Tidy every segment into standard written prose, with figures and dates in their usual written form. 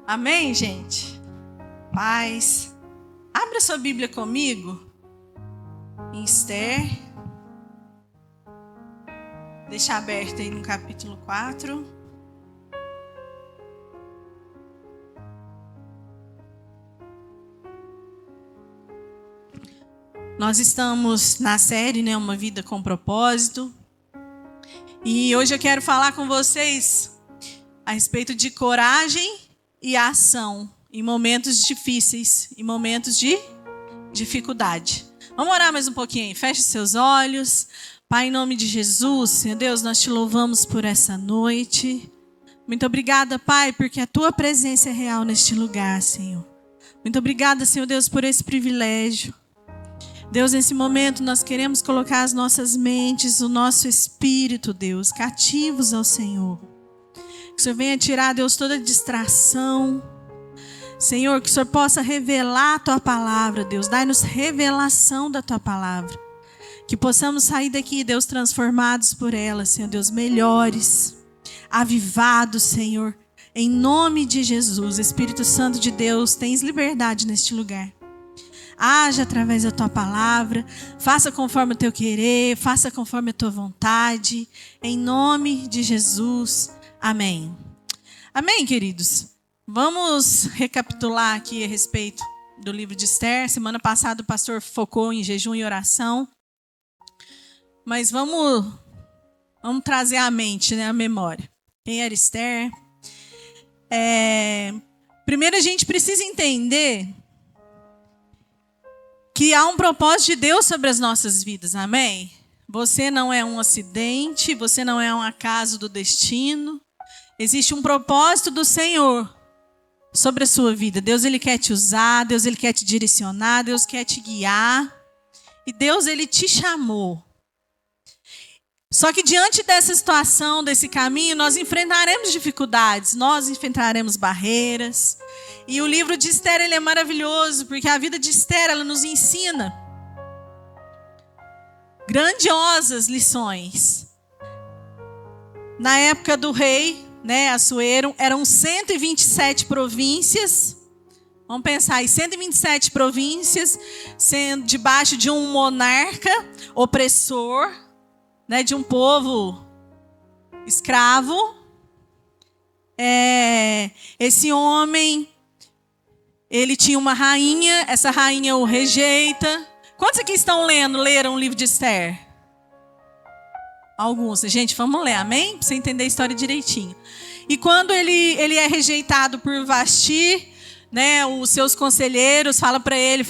Amém, gente? Paz. Abra sua Bíblia comigo em Esther. Deixa aberto aí no capítulo 4. Nós estamos na série, né, Uma Vida com Propósito. E hoje eu quero falar com vocês a respeito de coragem e ação em momentos difíceis, em momentos de dificuldade. Vamos orar mais um pouquinho. Feche seus olhos. Pai, em nome de Jesus, Senhor Deus, nós te louvamos por essa noite. Muito obrigada, Pai, porque a tua presença é real neste lugar, Senhor. Muito obrigada, Senhor Deus, por esse privilégio. Deus, nesse momento nós queremos colocar as nossas mentes, o nosso espírito, Deus, cativos ao Senhor. Que o Senhor venha tirar, Deus, toda distração. Senhor, que o Senhor possa revelar a tua palavra, Deus. Dai-nos revelação da tua palavra. Que possamos sair daqui, Deus, transformados por ela, Senhor Deus, melhores, avivados, Senhor. Em nome de Jesus, Espírito Santo de Deus, tens liberdade neste lugar. Haja através da tua palavra, faça conforme o teu querer, faça conforme a tua vontade. Em nome de Jesus. Amém. Amém, queridos? Vamos recapitular aqui a respeito do livro de Esther. Semana passada o pastor focou em jejum e oração. Mas vamos trazer à mente, né, a memória. Quem era Esther? Primeiro a gente precisa entender que há um propósito de Deus sobre as nossas vidas, amém? Você não é um acidente, você não é um acaso do destino. Existe um propósito do Senhor sobre a sua vida. Deus, Ele quer te usar, Deus, Ele quer te direcionar, Deus quer te guiar. E Deus, Ele te chamou. Só que diante dessa situação, desse caminho, nós enfrentaremos dificuldades, nós enfrentaremos barreiras. E o livro de Esther, ele é maravilhoso, porque a vida de Esther, ela nos ensina grandiosas lições. Na época do rei, né, Assuero, eram 127 províncias. Vamos pensar aí, 127 províncias, sendo debaixo de um monarca opressor, né, de um povo escravo. Esse homem, ele tinha uma rainha, essa rainha o rejeita. Quantos aqui leram o livro de Esther? Alguns. Gente, vamos ler, amém? Para você entender a história direitinho. E quando ele é rejeitado por Vasti, né, os seus conselheiros falam para ele,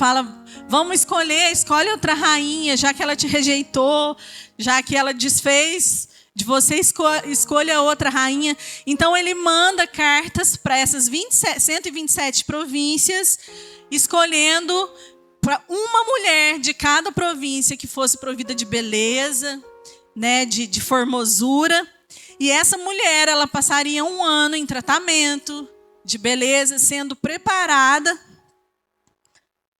vamos escolhe outra rainha, já que ela te rejeitou, já que ela desfez de você, escolha outra rainha. Então ele manda cartas para essas 127 províncias, escolhendo para uma mulher de cada província que fosse provida de beleza, né, de formosura. E essa mulher, ela passaria 1 ano em tratamento de beleza, sendo preparada,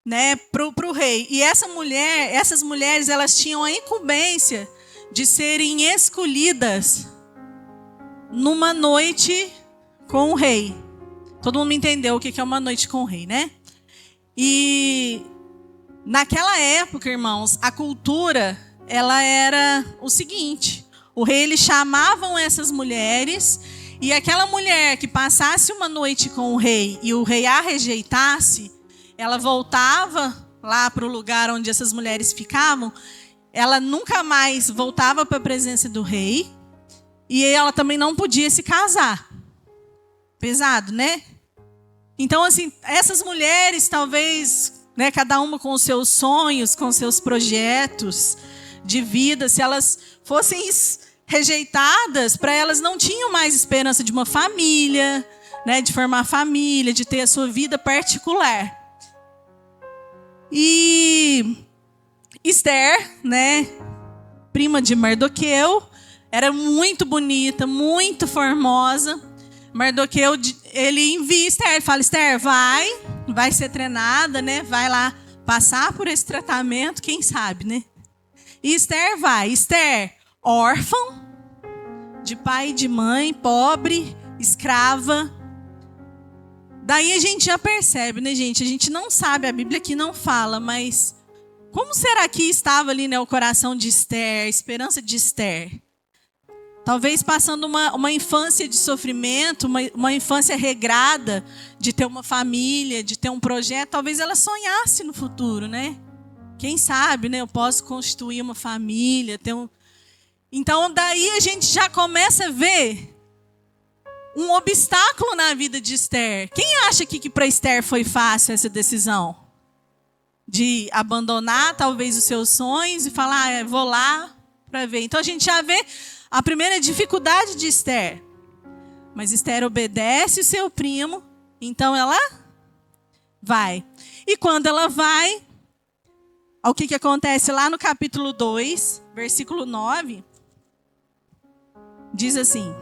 né, para o rei. E essas mulheres, elas tinham a incumbência de serem escolhidas numa noite com o rei. Todo mundo entendeu o que é uma noite com o rei, né? E naquela época, irmãos, a cultura, ela era o seguinte: o rei, eles chamavam essas mulheres, e aquela mulher que passasse uma noite com o rei e o rei a rejeitasse, ela voltava lá para o lugar onde essas mulheres ficavam. Ela nunca mais voltava para a presença do rei, e ela também não podia se casar. Pesado, né? Então, assim, essas mulheres, talvez, né, cada uma com os seus sonhos, com os seus projetos de vida, se elas fossem rejeitadas, para elas não tinham mais esperança de uma família, né, de formar família, de ter a sua vida particular. E Esther, né, prima de Mardoqueu, era muito bonita, muito formosa. Mardoqueu, ele envia Esther, ele fala: Esther, vai ser treinada, né, vai lá passar por esse tratamento, quem sabe, né? E Esther vai. Esther, órfã, de pai e de mãe, pobre, escrava, Daí a gente já percebe, né, gente? A gente não sabe, a Bíblia aqui não fala, mas como será que estava ali, né, o coração de Esther, a esperança de Esther? Talvez passando uma infância de sofrimento, uma infância regrada, de ter uma família, de ter um projeto. Talvez ela sonhasse no futuro, né? Quem sabe, né? Eu posso constituir uma família, ter um... Então, daí a gente já começa a ver um obstáculo na vida de Esther. Quem acha que para Esther foi fácil essa decisão? De abandonar, talvez, os seus sonhos e falar, vou lá para ver. Então, a gente já vê a primeira dificuldade de Esther. Mas Esther obedece o seu primo, então ela vai. E quando ela vai, o que acontece lá no capítulo 2, versículo 9, diz assim: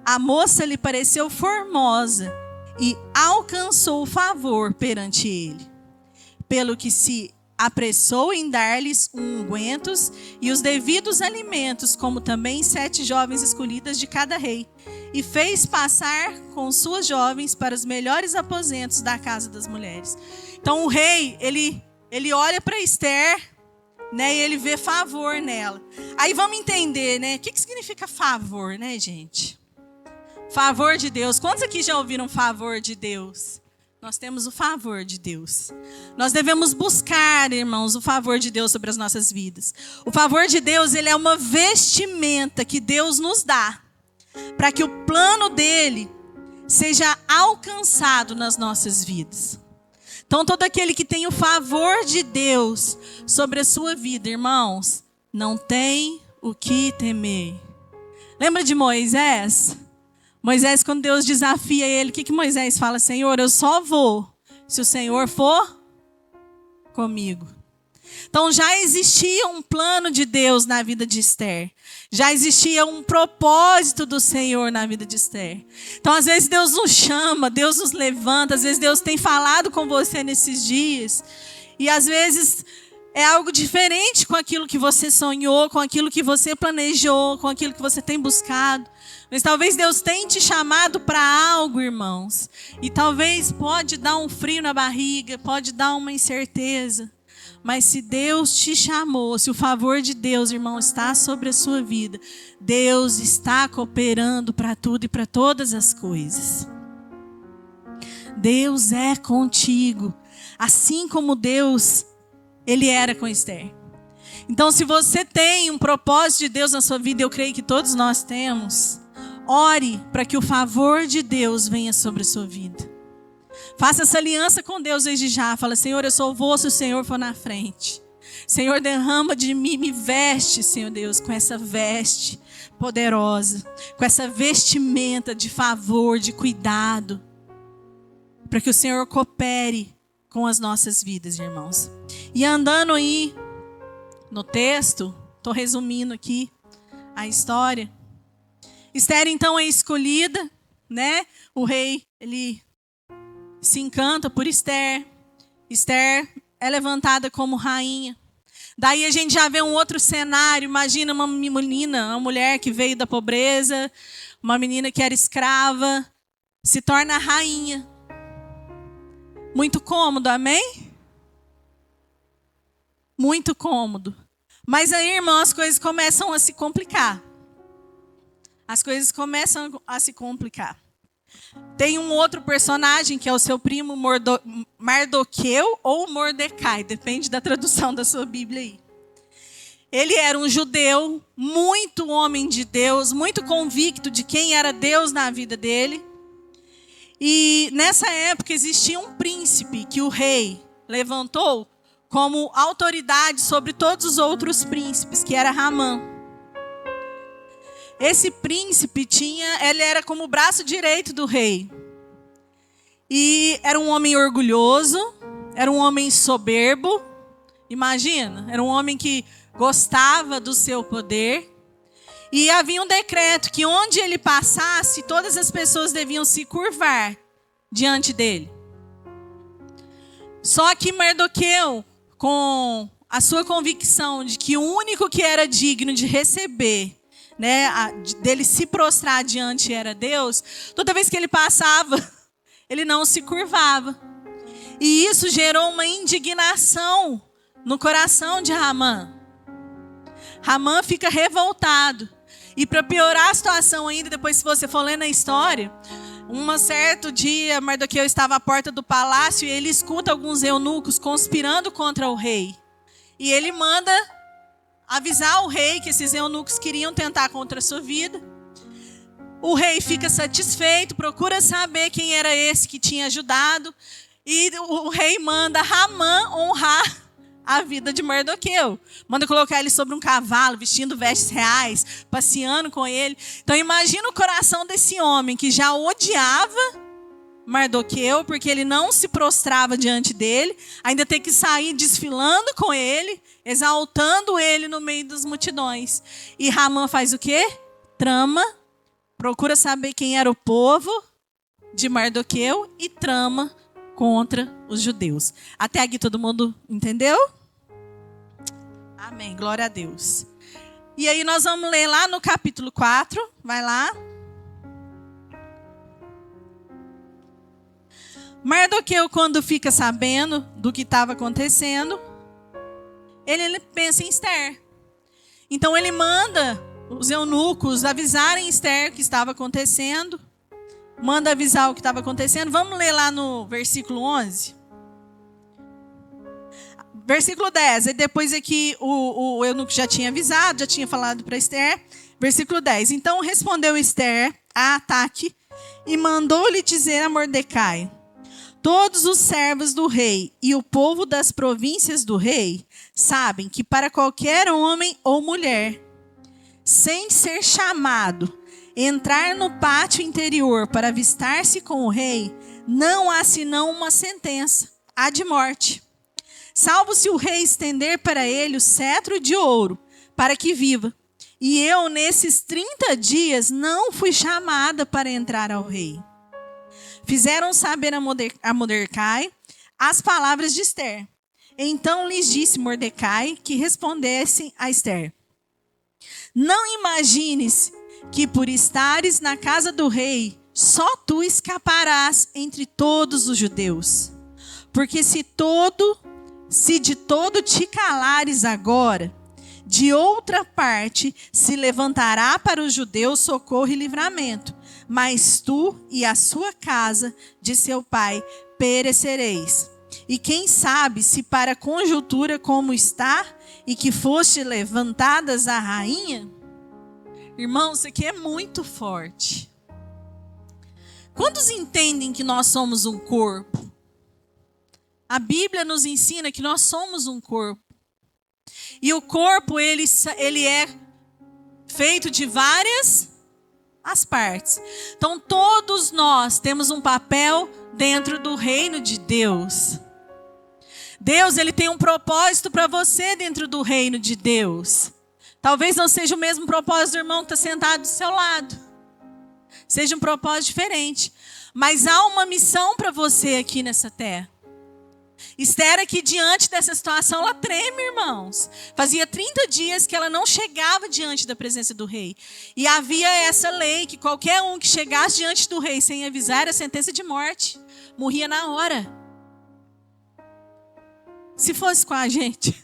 a moça lhe pareceu formosa e alcançou favor perante ele, pelo que se apressou em dar-lhes ungüentos e os devidos alimentos, como também 7 jovens escolhidas de cada rei, e fez passar com suas jovens para os melhores aposentos da casa das mulheres. Então o rei, ele olha para Esther, né, e ele vê favor nela. Aí vamos entender, né, o que significa favor, né, gente? Favor de Deus. Quantos aqui já ouviram favor de Deus? Nós temos o favor de Deus. Nós devemos buscar, irmãos, o favor de Deus sobre as nossas vidas. O favor de Deus, ele é uma vestimenta que Deus nos dá para que o plano dele seja alcançado nas nossas vidas. Então, todo aquele que tem o favor de Deus sobre a sua vida, irmãos, não tem o que temer. Lembra de Moisés? Moisés, quando Deus desafia ele, o que Moisés fala? Senhor, eu só vou se o Senhor for comigo. Então já existia um plano de Deus na vida de Esther. Já existia um propósito do Senhor na vida de Esther. Então às vezes Deus nos chama, Deus nos levanta, às vezes Deus tem falado com você nesses dias. E às vezes é algo diferente com aquilo que você sonhou, com aquilo que você planejou, com aquilo que você tem buscado. Mas talvez Deus tenha te chamado para algo, irmãos. E talvez pode dar um frio na barriga, pode dar uma incerteza. Mas se Deus te chamou, se o favor de Deus, irmão, está sobre a sua vida, Deus está cooperando para tudo e para todas as coisas. Deus é contigo. Assim como Deus, Ele era com Esther. Então, se você tem um propósito de Deus na sua vida, eu creio que todos nós temos, ore para que o favor de Deus venha sobre a sua vida. Faça essa aliança com Deus desde já. Fala, Senhor, eu só vou se o Senhor for na frente. Senhor, derrama de mim, me veste, Senhor Deus, com essa veste poderosa, com essa vestimenta de favor, de cuidado, para que o Senhor coopere com as nossas vidas, irmãos. E andando aí no texto, estou resumindo aqui a história. Esther, então, é escolhida, né? O rei, ele se encanta por Esther. Esther é levantada como rainha. Daí a gente já vê um outro cenário. Imagina uma menina, uma mulher que veio da pobreza, uma menina que era escrava, se torna rainha. Muito cômodo, amém? Muito cômodo. Mas aí, irmão, as coisas começam a se complicar. As coisas começam a se complicar. Tem um outro personagem que é o seu primo Mardoqueu ou Mordecai, depende da tradução da sua Bíblia aí. Ele era um judeu, muito homem de Deus, muito convicto de quem era Deus na vida dele. E nessa época existia um príncipe que o rei levantou como autoridade sobre todos os outros príncipes, que era Ramã. Esse príncipe ele era como o braço direito do rei. E era um homem orgulhoso, era um homem soberbo. Imagina, era um homem que gostava do seu poder. E havia um decreto que onde ele passasse, todas as pessoas deviam se curvar diante dele. Só que Mardoqueu, com a sua convicção de que o único que era digno de receber, né, dele se prostrar diante era Deus, toda vez que ele passava, ele não se curvava. E isso gerou uma indignação no coração de Ramã. Ramã fica revoltado. E para piorar a situação ainda, depois se você for lendo a história, um certo dia Mardoqueu estava à porta do palácio e ele escuta alguns eunucos conspirando contra o rei. E ele manda avisar o rei que esses eunucos queriam tentar contra a sua vida. O rei fica satisfeito, procura saber quem era esse que tinha ajudado. E o rei manda Ramã honrar a vida de Mardoqueu. Manda colocar ele sobre um cavalo, vestindo vestes reais, passeando com ele. Então imagina o coração desse homem que já odiava Mardoqueu, porque ele não se prostrava diante dele, ainda tem que sair desfilando com ele, exaltando ele no meio das multidões. E Ramã faz o quê? Trama, procura saber quem era o povo de Mardoqueu e trama contra os judeus. Até aqui todo mundo entendeu? Amém, glória a Deus. E aí nós vamos ler lá no capítulo 4, vai lá. Mardoqueu, quando fica sabendo do que estava acontecendo, ele pensa em Esther. Então ele manda os eunucos avisarem Esther o que estava acontecendo. Manda avisar o que estava acontecendo. Vamos ler lá no versículo 11. Versículo 10. E depois é que o eunuco já tinha avisado, já tinha falado para Esther. Versículo 10. Então respondeu Esther a Ataque e mandou-lhe dizer a Mordecai: todos os servos do rei e o povo das províncias do rei sabem que para qualquer homem ou mulher, sem ser chamado, entrar no pátio interior para avistar-se com o rei, não há senão uma sentença, a de morte. Salvo se o rei estender para ele o cetro de ouro, para que viva. E eu, nesses 30 dias, não fui chamada para entrar ao rei. Fizeram saber a Mordecai as palavras de Esther. Então lhes disse Mordecai que respondessem a Esther: não imagines que por estares na casa do rei, só tu escaparás entre todos os judeus. Porque se de todo te calares agora, de outra parte se levantará para os judeus socorro e livramento, mas tu e a sua casa de seu pai perecereis. E quem sabe se para a conjuntura como está, e que foste levantadas a rainha? Irmãos, isso aqui é muito forte. Quantos entendem que nós somos um corpo? A Bíblia nos ensina que nós somos um corpo. E o corpo, ele é feito de várias as partes. Então, todos nós temos um papel dentro do reino de Deus. Deus, ele tem um propósito para você dentro do reino de Deus. Talvez não seja o mesmo propósito do irmão que está sentado do seu lado. Seja um propósito diferente. Mas há uma missão para você aqui nessa terra. Esther aqui diante dessa situação, ela treme, irmãos. Fazia 30 dias que ela não chegava diante da presença do rei. E havia essa lei que qualquer um que chegasse diante do rei sem avisar era sentença de morte. Morria na hora. Se fosse com a gente.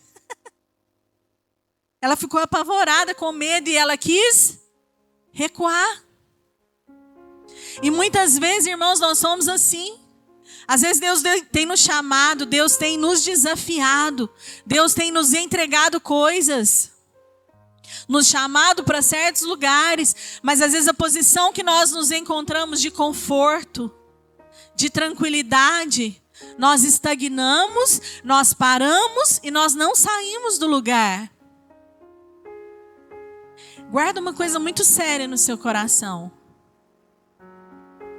Ela ficou apavorada, com medo, e ela quis recuar. E muitas vezes, irmãos, nós somos assim. Às vezes Deus tem nos chamado, Deus tem nos desafiado, Deus tem nos entregado coisas, nos chamado para certos lugares, mas às vezes a posição que nós nos encontramos de conforto, de tranquilidade, nós estagnamos, nós paramos e nós não saímos do lugar. Guarda uma coisa muito séria no seu coração.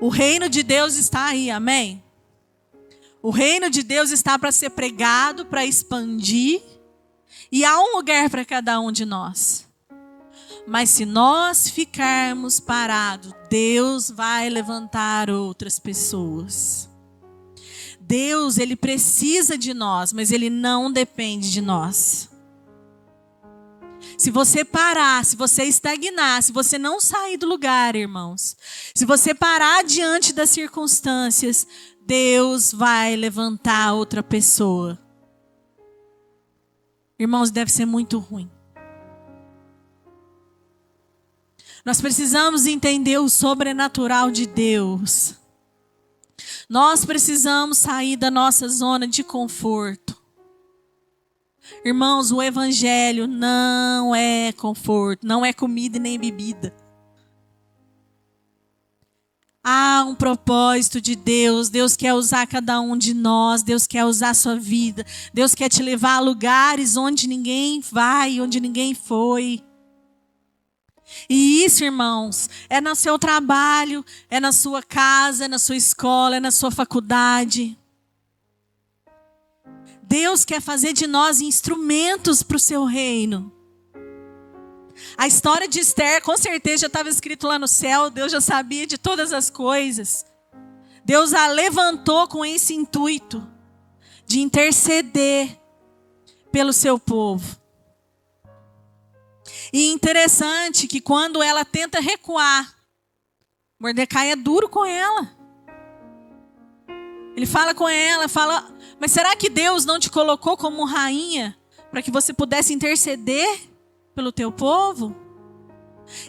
O reino de Deus está aí, amém? O reino de Deus está para ser pregado, para expandir. E há um lugar para cada um de nós. Mas se nós ficarmos parados, Deus vai levantar outras pessoas. Deus, ele precisa de nós, mas ele não depende de nós. Se você parar, se você estagnar, se você não sair do lugar, irmãos, se você parar diante das circunstâncias, Deus vai levantar outra pessoa. Irmãos, deve ser muito ruim. Nós precisamos entender o sobrenatural de Deus. Nós precisamos sair da nossa zona de conforto. Irmãos, o evangelho não é conforto, não é comida e nem bebida. Há um propósito de Deus. Deus quer usar cada um de nós. Deus quer usar a sua vida. Deus quer te levar a lugares onde ninguém vai, onde ninguém foi. E isso, irmãos, é no seu trabalho, é na sua casa, é na sua escola, é na sua faculdade. Deus quer fazer de nós instrumentos para o seu reino. A história de Esther, com certeza, já estava escrito lá no céu. Deus já sabia de todas as coisas. Deus a levantou com esse intuito de interceder pelo seu povo. E interessante que quando ela tenta recuar, Mordecai é duro com ela. Ele fala com ela, fala: mas será que Deus não te colocou como rainha para que você pudesse interceder pelo teu povo?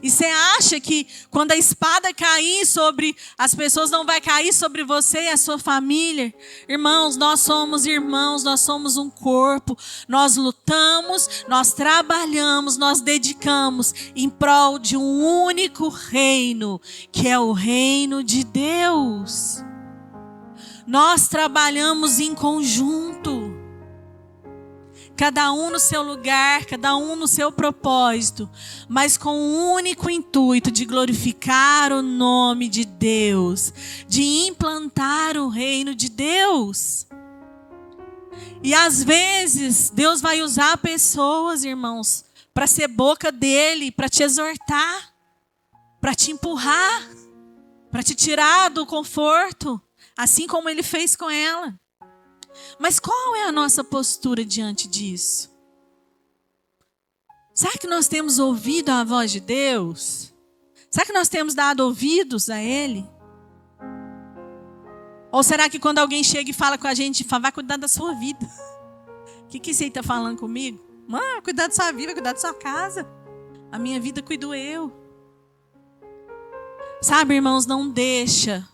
E você acha que quando a espada cair sobre as pessoas, não vai cair sobre você e a sua família? Irmãos, nós somos irmãos, nós somos um corpo. Nós lutamos, nós trabalhamos, nós dedicamos em prol de um único reino, que é o reino de Deus. Nós trabalhamos em conjunto. Cada um no seu lugar, cada um no seu propósito, mas com o único intuito de glorificar o nome de Deus, de implantar o reino de Deus. E às vezes, Deus vai usar pessoas, irmãos, para ser boca dele, para te exortar, para te empurrar, para te tirar do conforto, assim como ele fez com ela. Mas qual é a nossa postura diante disso? Será que nós temos ouvido a voz de Deus? Será que nós temos dado ouvidos a Ele? Ou será que quando alguém chega e fala com a gente, fala: vai cuidar da sua vida? O que você está falando comigo? Mãe, cuidar da sua vida, vai cuidar da sua casa. A minha vida cuido eu. Sabe, irmãos, não deixa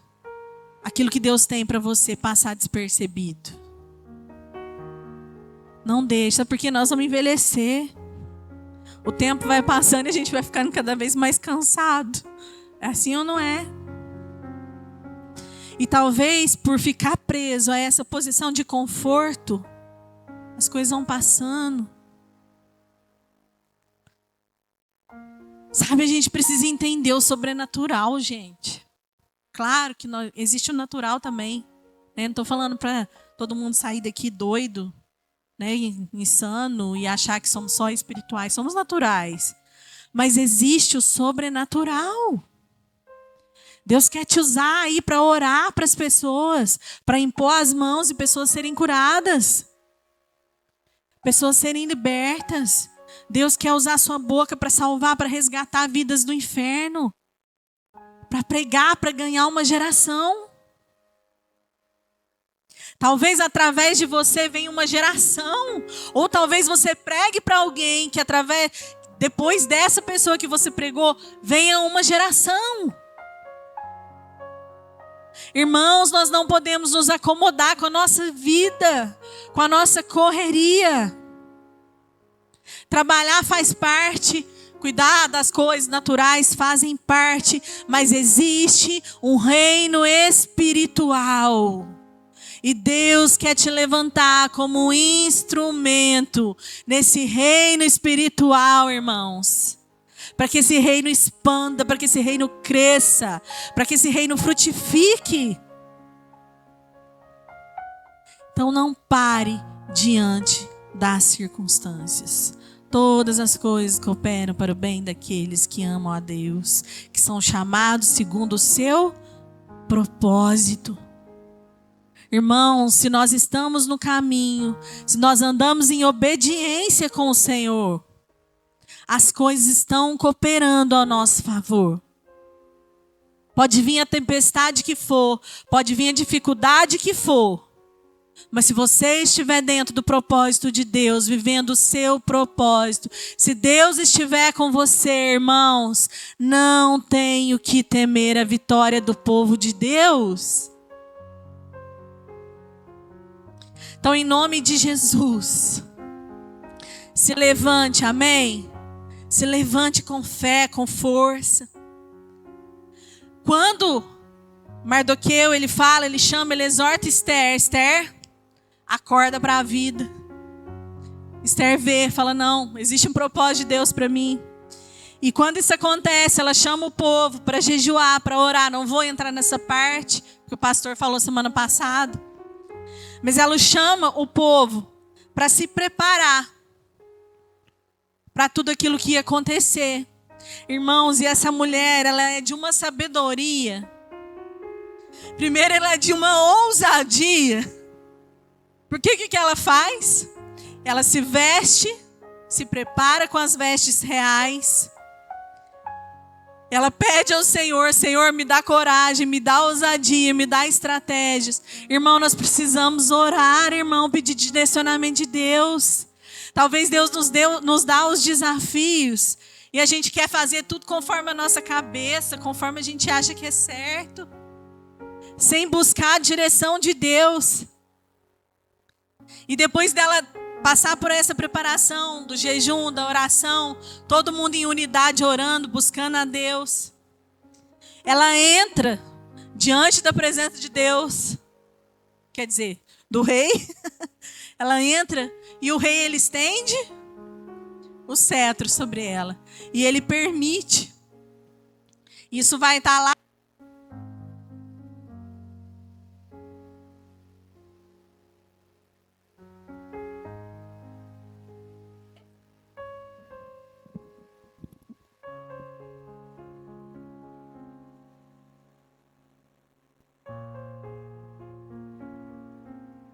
aquilo que Deus tem para você passar despercebido. Não deixa, porque nós vamos envelhecer. O tempo vai passando e a gente vai ficando cada vez mais cansado. É assim ou não é? E talvez por ficar preso a essa posição de conforto, as coisas vão passando. Sabe, a gente precisa entender o sobrenatural, gente. Claro que existe o natural também. Né? Não estou falando para todo mundo sair daqui doido, né, insano, e achar que somos só espirituais. Somos naturais. Mas existe o sobrenatural. Deus quer te usar aí para orar para as pessoas, para impor as mãos e pessoas serem curadas, pessoas serem libertas. Deus quer usar a sua boca para salvar, para resgatar vidas do inferno, para pregar, para ganhar uma geração. Talvez através de você venha uma geração. Ou talvez você pregue para alguém que depois dessa pessoa que você pregou, venha uma geração. Irmãos, nós não podemos nos acomodar com a nossa vida, com a nossa correria. Trabalhar faz parte, cuidar das coisas naturais fazem parte, mas existe um reino espiritual. E Deus quer te levantar como um instrumento nesse reino espiritual, irmãos. Para que esse reino expanda, para que esse reino cresça, para que esse reino frutifique. Então não pare diante das circunstâncias. Todas as coisas cooperam para o bem daqueles que amam a Deus, que são chamados segundo o seu propósito. Irmãos, se nós estamos no caminho, se nós andamos em obediência com o Senhor, as coisas estão cooperando ao nosso favor. Pode vir a tempestade que for, pode vir a dificuldade que for, mas se você estiver dentro do propósito de Deus, vivendo o seu propósito, se Deus estiver com você, irmãos, não tem o que temer a vitória do povo de Deus. Então, em nome de Jesus, se levante, amém? Se levante com fé, com força. Quando Mardoqueu, ele fala, ele chama, ele exorta Esther. Esther, acorda para a vida. Esther vê, fala, não, existe um propósito de Deus para mim. E quando isso acontece, ela chama o povo para jejuar, para orar. Não vou entrar nessa parte, que o pastor falou semana passada. Mas ela chama o povo para se preparar para tudo aquilo que ia acontecer. Irmãos, e essa mulher, ela é de uma sabedoria. Primeiro, ela é de uma ousadia. Porque o que ela faz? Ela se veste, se prepara com as vestes reais. Ela pede ao Senhor, Senhor, me dá coragem, me dá ousadia, me dá estratégias. Irmão, nós precisamos orar, irmão, pedir direcionamento de Deus. Talvez Deus nos dá os desafios e a gente quer fazer tudo conforme a nossa cabeça, conforme a gente acha que é certo, sem buscar a direção de Deus. E depois dela passar por essa preparação do jejum, da oração, todo mundo em unidade orando, buscando a Deus, ela entra diante da presença de Deus, quer dizer, do rei. Ela entra e o rei, ele estende o cetro sobre ela. E ele permite. Isso vai estar lá.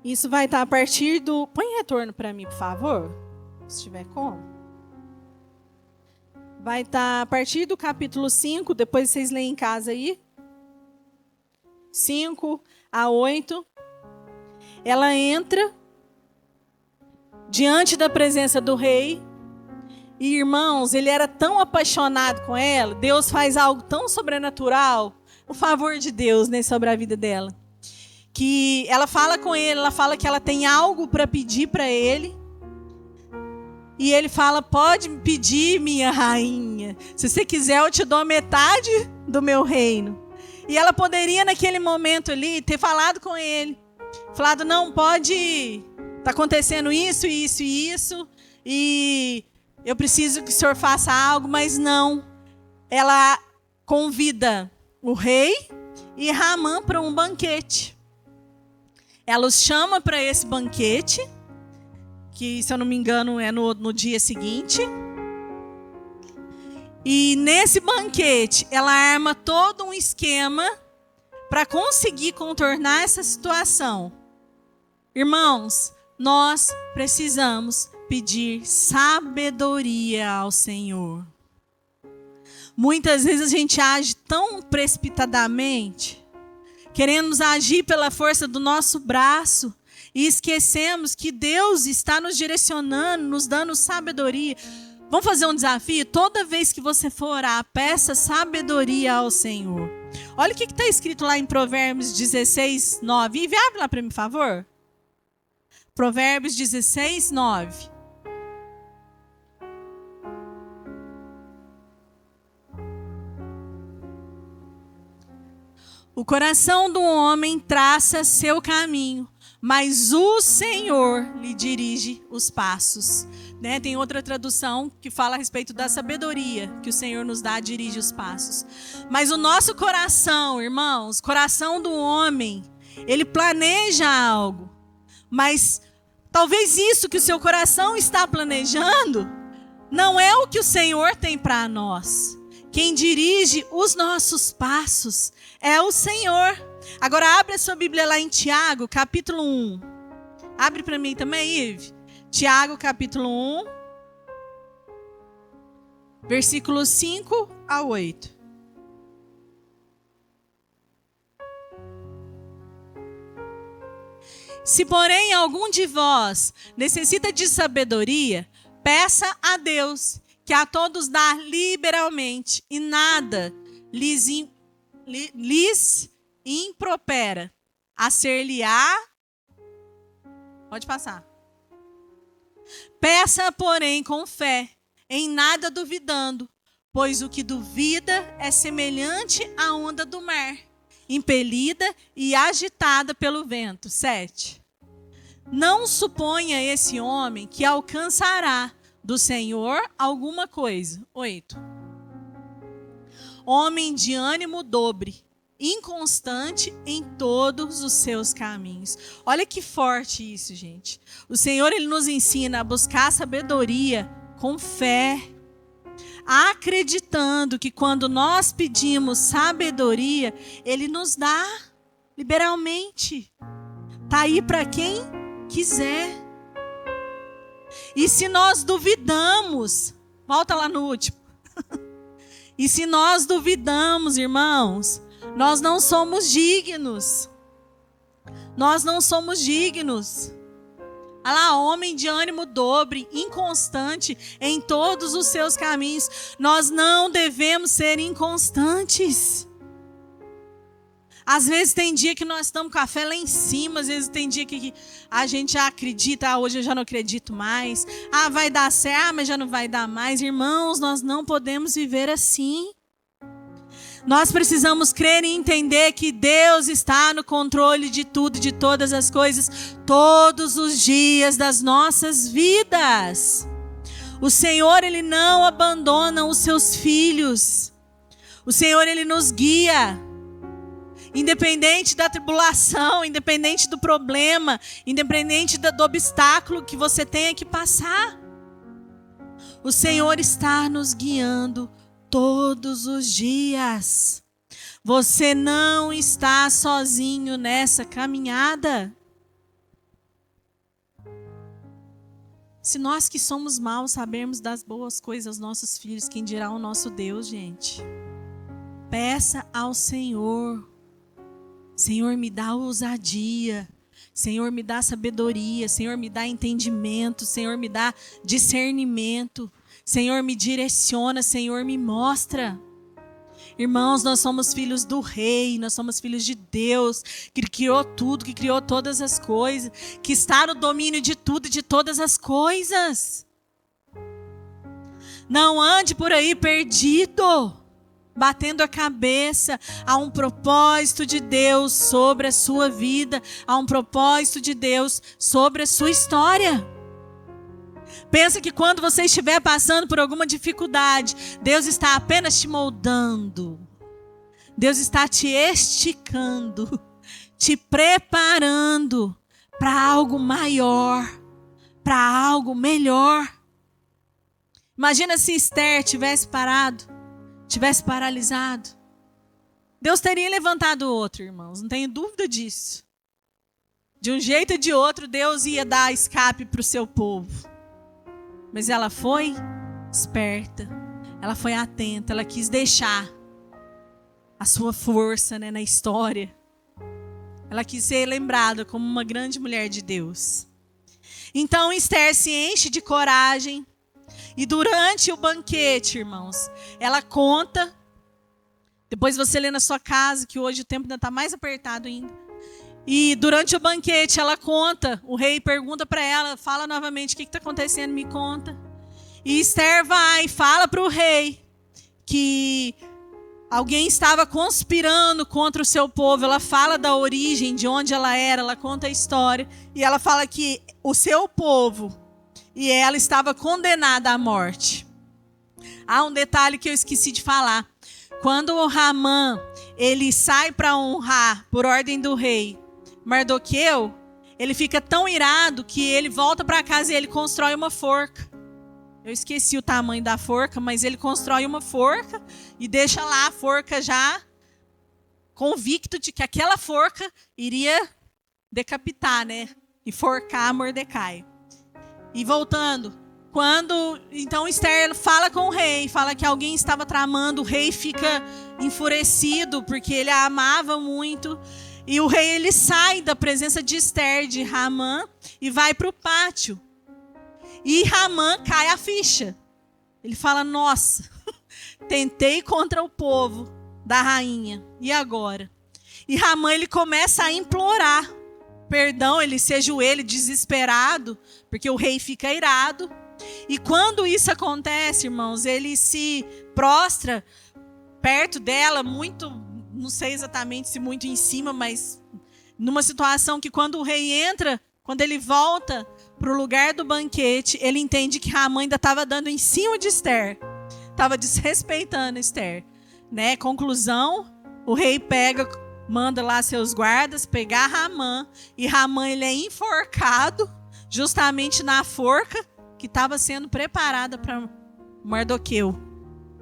Isso vai estar a partir do... Põe retorno para mim, por favor. Se tiver como. Vai estar a partir do capítulo 5. Depois vocês leem em casa aí. 5 a 8. Ela entra diante da presença do rei. E, irmãos, ele era tão apaixonado com ela. Deus faz algo tão sobrenatural. O favor de Deus, né, sobre a vida dela. Que ela fala com ele, ela fala que ela tem algo para pedir para ele. E ele fala, pode me pedir, minha rainha. Se você quiser, eu te dou metade do meu reino. E ela poderia, naquele momento ali, ter falado com ele. Falado, não, pode... Está acontecendo isso, isso e isso. E eu preciso que o senhor faça algo, mas não. Ela convida o rei e Ramã para um banquete. Ela os chama para esse banquete, que, se eu não me engano, é no dia seguinte. E nesse banquete, ela arma todo um esquema para conseguir contornar essa situação. Irmãos, nós precisamos pedir sabedoria ao Senhor. Muitas vezes a gente age tão precipitadamente, queremos agir pela força do nosso braço e esquecemos que Deus está nos direcionando, nos dando sabedoria. Vamos fazer um desafio? Toda vez que você for orar, peça sabedoria ao Senhor. Olha o que está escrito lá em Provérbios 16, 9. E abre lá para mim, por favor. Provérbios 16, 9. O coração do homem traça seu caminho, mas o Senhor lhe dirige os passos. Né? Tem outra tradução que fala a respeito da sabedoria que o Senhor nos dá, dirige os passos. Mas o nosso coração, irmãos, coração do homem, ele planeja algo. Mas talvez isso que o seu coração está planejando não é o que o Senhor tem para nós. Quem dirige os nossos passos é o Senhor. Agora abre a sua Bíblia lá em Tiago, capítulo 1. Abre para mim também, Ive. Tiago, capítulo 1. versículos 5 a 8. Se, porém, algum de vós necessita de sabedoria, peça a Deus, que a todos dá liberalmente, e nada lhes impropera, a ser-lhe-á. Pode passar. Peça, porém, com fé, em nada duvidando, pois o que duvida é semelhante à onda do mar, impelida e agitada pelo vento. 7. Não suponha esse homem que alcançará do Senhor alguma coisa. 8. Homem de ânimo dobre, inconstante em todos os seus caminhos. Olha que forte isso, gente. O Senhor, ele nos ensina a buscar sabedoria com fé, acreditando que quando nós pedimos sabedoria, ele nos dá liberalmente. Tá aí para quem quiser. E se nós duvidamos, volta lá no último. E se nós duvidamos, irmãos, nós não somos dignos. Nós não somos dignos. Olha lá, homem de ânimo dobre, inconstante em todos os seus caminhos. Nós não devemos ser inconstantes. Às vezes tem dia que nós estamos com a fé lá em cima, às vezes tem dia que a gente já acredita, hoje eu já não acredito mais. Vai dar certo, mas já não vai dar mais. Irmãos, nós não podemos viver assim. Nós precisamos crer e entender que Deus está no controle de tudo, de todas as coisas, todos os dias das nossas vidas. O Senhor, ele não abandona os seus filhos. O Senhor, ele nos guia. Independente da tribulação, independente do problema, independente do obstáculo que você tenha que passar. O Senhor está nos guiando todos os dias. Você não está sozinho nessa caminhada. Se nós que somos maus sabermos das boas coisas aos nossos filhos, quem dirá o nosso Deus, gente? Peça ao Senhor. Senhor, me dá ousadia. Senhor, me dá sabedoria. Senhor, me dá entendimento. Senhor, me dá discernimento. Senhor, me direciona. Senhor, me mostra. Irmãos, nós somos filhos do Rei. Nós somos filhos de Deus, que criou tudo, que criou todas as coisas, que está no domínio de tudo e de todas as coisas. Não ande por aí perdido, batendo a cabeça. Há um propósito de Deus sobre a sua vida. Há um propósito de Deus sobre a sua história. Pensa que quando você estiver passando por alguma dificuldade, Deus está apenas te moldando. Deus está te esticando, te preparando para algo maior, para algo melhor. Imagina se Esther tivesse parado, tivesse paralisado. Deus teria levantado outro, irmãos, não tenho dúvida disso. De um jeito ou de outro, Deus ia dar escape para o seu povo. Mas ela foi esperta, ela foi atenta, ela quis deixar a sua força, na história. Ela quis ser lembrada como uma grande mulher de Deus. Então Esther se enche de coragem. E durante o banquete, irmãos, ela conta. Depois você lê na sua casa, que hoje o tempo ainda está mais apertado ainda. E durante o banquete ela conta, o rei pergunta para ela, fala novamente o que está acontecendo, me conta. E Esther vai e fala para o rei que alguém estava conspirando contra o seu povo. Ela fala da origem, de onde ela era, ela conta a história. E ela fala que o seu povo e ela estava condenada à morte. Há um detalhe que eu esqueci de falar. Quando o Ramã, ele sai para honrar, por ordem do rei, Mardoqueu, ele fica tão irado que ele volta para casa e ele constrói uma forca. Eu esqueci o tamanho da forca, mas ele constrói uma forca e deixa lá a forca já convicto de que aquela forca iria decapitar, enforcar Mordecai. E voltando, Então Esther fala com o rei, fala que alguém estava tramando, o rei fica enfurecido porque ele a amava muito. E o rei ele sai da presença de Esther, de Ramã, e vai para o pátio. E Ramã cai a ficha. Ele fala, nossa, tentei contra o povo da rainha, e agora? E Ramã ele começa a implorar perdão, ele se ajoelha desesperado, porque o rei fica irado. E quando isso acontece, irmãos, ele se prostra perto dela, muito, não sei exatamente se muito em cima, mas numa situação que quando o rei entra, quando ele volta para o lugar do banquete, ele entende que Ramã ainda estava dando em cima de Esther, estava desrespeitando Esther, né? Conclusão, o rei manda lá seus guardas pegar Ramã, e Ramã ele é enforcado justamente na forca que estava sendo preparada para Mardoqueu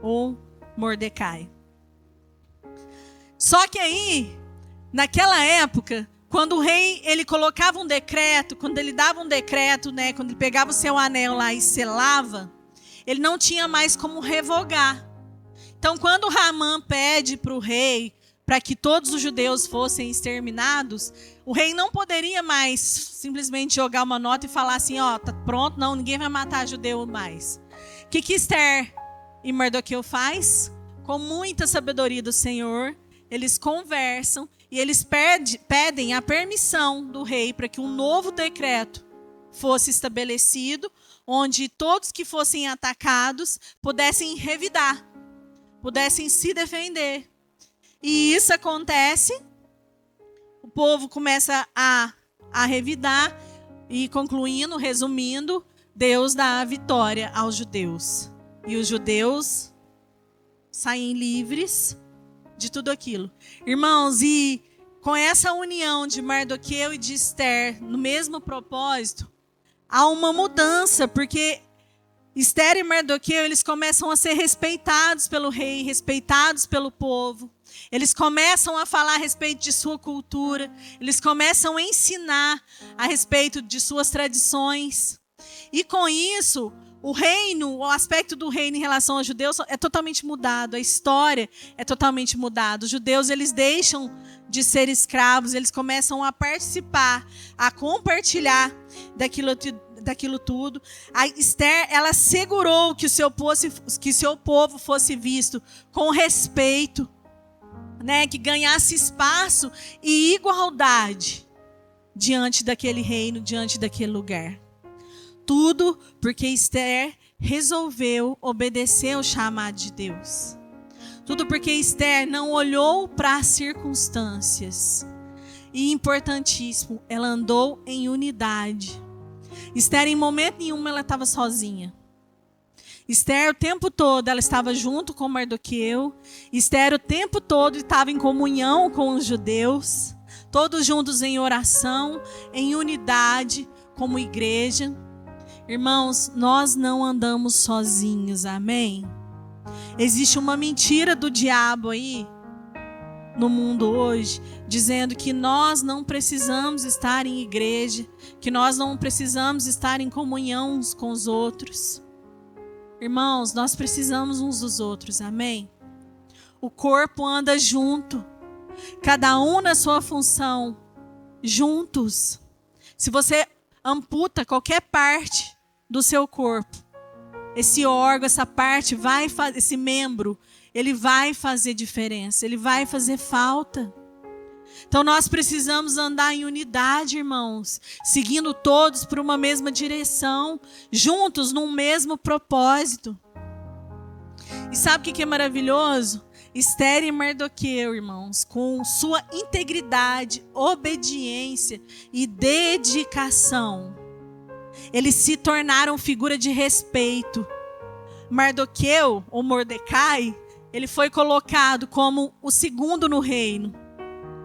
ou Mordecai. Só que aí, naquela época, quando o rei ele colocava um decreto, quando ele dava um decreto, né, quando ele pegava o seu anel lá e selava, ele não tinha mais como revogar. Então, quando Ramã pede para o rei para que todos os judeus fossem exterminados, o rei não poderia mais simplesmente jogar uma nota e falar assim, ó, tá pronto, não, ninguém vai matar judeu mais. O que Esther e Mardoqueu faz? Com muita sabedoria do Senhor, eles conversam e eles pedem a permissão do rei para que um novo decreto fosse estabelecido, onde todos que fossem atacados pudessem revidar, pudessem se defender. E isso acontece, o povo começa a revidar e, concluindo, resumindo, Deus dá a vitória aos judeus. E os judeus saem livres de tudo aquilo. Irmãos, e com essa união de Mardoqueu e de Esther no mesmo propósito, há uma mudança, porque Esther e Mardoqueu, eles começam a ser respeitados pelo rei, respeitados pelo povo. Eles começam a falar a respeito de sua cultura. Eles começam a ensinar a respeito de suas tradições. E com isso, o reino, o aspecto do reino em relação aos judeus é totalmente mudado. A história é totalmente mudada. Os judeus, eles deixam de ser escravos. Eles começam a participar, a compartilhar daquilo tudo. A Esther, ela segurou que o seu povo fosse visto com respeito, né, que ganhasse espaço e igualdade diante daquele reino, diante daquele lugar. Tudo porque Esther resolveu obedecer ao chamado de Deus. Tudo porque Esther não olhou para as circunstâncias. E importantíssimo, ela andou em unidade. Esther, em momento nenhum, ela estava sozinha. Esther, o tempo todo, ela estava junto com Mardoqueu. Esther, o tempo todo, estava em comunhão com os judeus. Todos juntos em oração, em unidade, como igreja. Irmãos, nós não andamos sozinhos, amém? Existe uma mentira do diabo aí, no mundo hoje, dizendo que nós não precisamos estar em igreja, que nós não precisamos estar em comunhão uns com os outros. Irmãos, nós precisamos uns dos outros, amém? O corpo anda junto, cada um na sua função, juntos. Se você amputa qualquer parte do seu corpo, esse órgão, essa parte, esse membro, ele vai fazer diferença, ele vai fazer falta. Então nós precisamos andar em unidade, irmãos, seguindo todos por uma mesma direção, juntos num mesmo propósito. E sabe o que é maravilhoso? Esther e Mardoqueu, irmãos, com sua integridade, obediência e dedicação, eles se tornaram figura de respeito. Mardoqueu, ou Mordecai, ele foi colocado como o segundo no reino.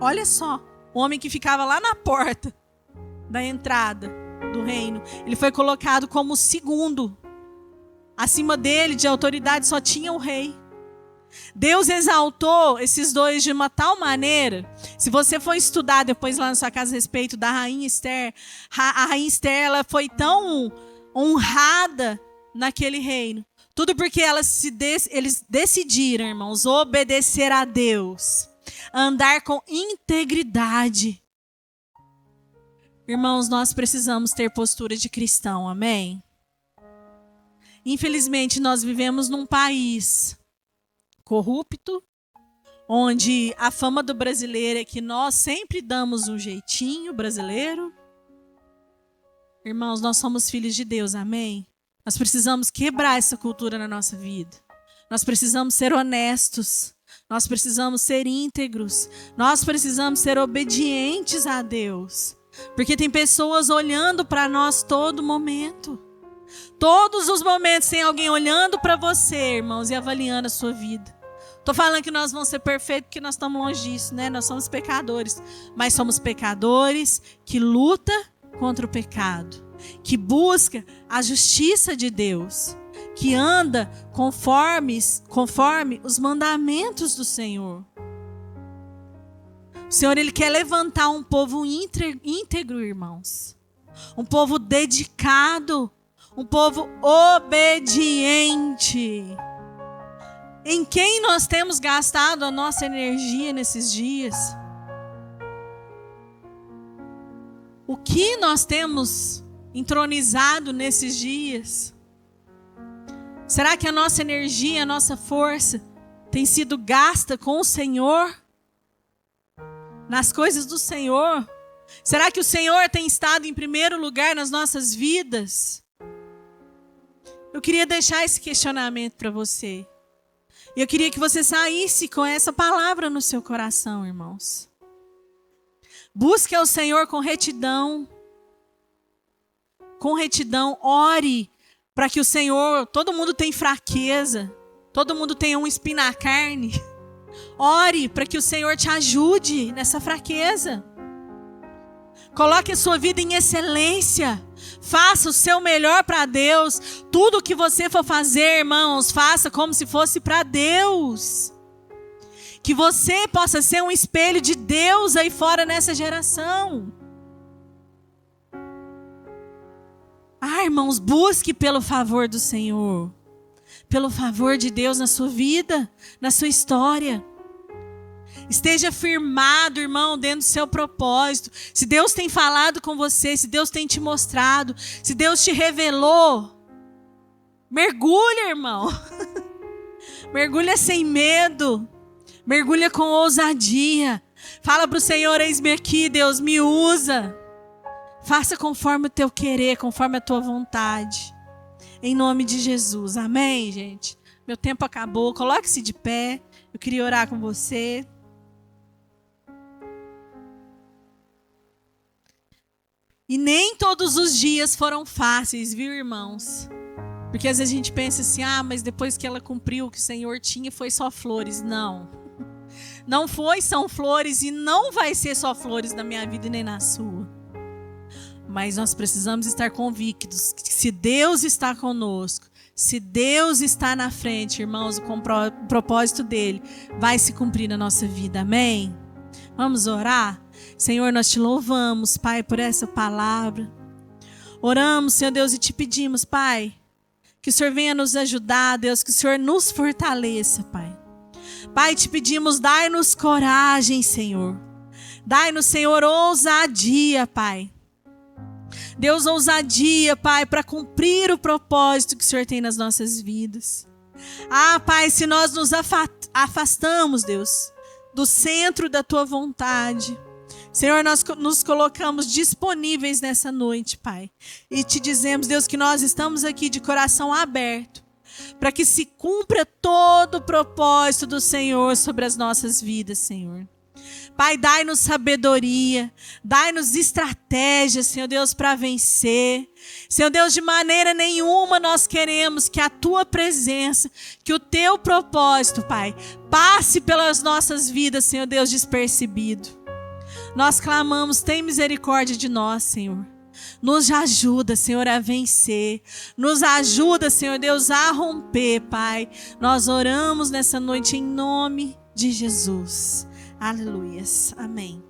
Olha só, o homem que ficava lá na porta da entrada do reino, ele foi colocado como o segundo. Acima dele, de autoridade, só tinha o rei. Deus exaltou esses dois de uma tal maneira, se você for estudar depois lá na sua casa a respeito da rainha Esther, a rainha Esther, ela foi tão honrada naquele reino. Tudo porque eles decidiram, irmãos, obedecer a Deus, andar com integridade. Irmãos, nós precisamos ter postura de cristão, amém? Infelizmente, nós vivemos num país corrupto, onde a fama do brasileiro é que nós sempre damos um jeitinho brasileiro. Irmãos, nós somos filhos de Deus, amém? Nós precisamos quebrar essa cultura na nossa vida. Nós precisamos ser honestos. Nós precisamos ser íntegros. Nós precisamos ser obedientes a Deus. Porque tem pessoas olhando para nós todo momento. Todos os momentos tem alguém olhando para você, irmãos, e avaliando a sua vida. Estou falando que nós vamos ser perfeitos porque nós estamos longe disso, né? Nós somos pecadores. Mas somos pecadores que lutam contra o pecado. Que busca a justiça de Deus, que anda conforme os mandamentos do Senhor. O Senhor, Ele quer levantar um povo íntegro, irmãos. Um povo dedicado, um povo obediente. Em quem nós temos gastado a nossa energia nesses dias? O que nós temos entronizado nesses dias? Será que a nossa energia, a nossa força tem sido gasta com o Senhor? Nas coisas do Senhor? Será que o Senhor tem estado em primeiro lugar nas nossas vidas? Eu queria deixar esse questionamento para você. Eu queria que você saísse com essa palavra no seu coração, irmãos. Busque ao Senhor com retidão. Com retidão, ore para que o Senhor, todo mundo tem fraqueza, todo mundo tem um espinho na carne. Ore para que o Senhor te ajude nessa fraqueza. Coloque a sua vida em excelência. Faça o seu melhor para Deus. Tudo o que você for fazer, irmãos, faça como se fosse para Deus. Que você possa ser um espelho de Deus aí fora nessa geração. Irmãos, busque pelo favor do Senhor. Pelo favor de Deus na sua vida, na sua história. Esteja firmado, irmão, dentro do seu propósito. Se Deus tem falado com você, se Deus tem te mostrado, se Deus te revelou, mergulha, irmão. Mergulha sem medo. Mergulha com ousadia. Fala para o Senhor, eis-me aqui, Deus, me usa. Faça conforme o teu querer, conforme a tua vontade. Em nome de Jesus. Amém, gente? Meu tempo acabou. Coloque-se de pé. Eu queria orar com você. E nem todos os dias foram fáceis, viu, irmãos? Porque às vezes a gente pensa assim, mas depois que ela cumpriu o que o Senhor tinha, foi só flores. Não. Não são flores e não vai ser só flores na minha vida e nem na sua. Mas nós precisamos estar convictos que se Deus está conosco, se Deus está na frente, irmãos, o propósito dele vai se cumprir na nossa vida. Amém? Vamos orar? Senhor, nós te louvamos, Pai, por essa palavra. Oramos, Senhor Deus, e te pedimos, Pai, que o Senhor venha nos ajudar, Deus, que o Senhor nos fortaleça, Pai. Pai, te pedimos, dai-nos coragem, Senhor. Dai-nos, Senhor, ousadia, Pai. Deus, ousadia, Pai, para cumprir o propósito que o Senhor tem nas nossas vidas. Pai, se nós nos afastamos, Deus, do centro da Tua vontade, Senhor, nós nos colocamos disponíveis nessa noite, Pai. E te dizemos, Deus, que nós estamos aqui de coração aberto, para que se cumpra todo o propósito do Senhor sobre as nossas vidas, Senhor. Pai, dai-nos sabedoria, dai-nos estratégias, Senhor Deus, para vencer. Senhor Deus, de maneira nenhuma nós queremos que a Tua presença, que o Teu propósito, Pai, passe pelas nossas vidas, Senhor Deus, despercebido. Nós clamamos, tem misericórdia de nós, Senhor. Nos ajuda, Senhor, a vencer. Nos ajuda, Senhor Deus, a romper, Pai. Nós oramos nessa noite em nome de Jesus. Aleluias. Amém.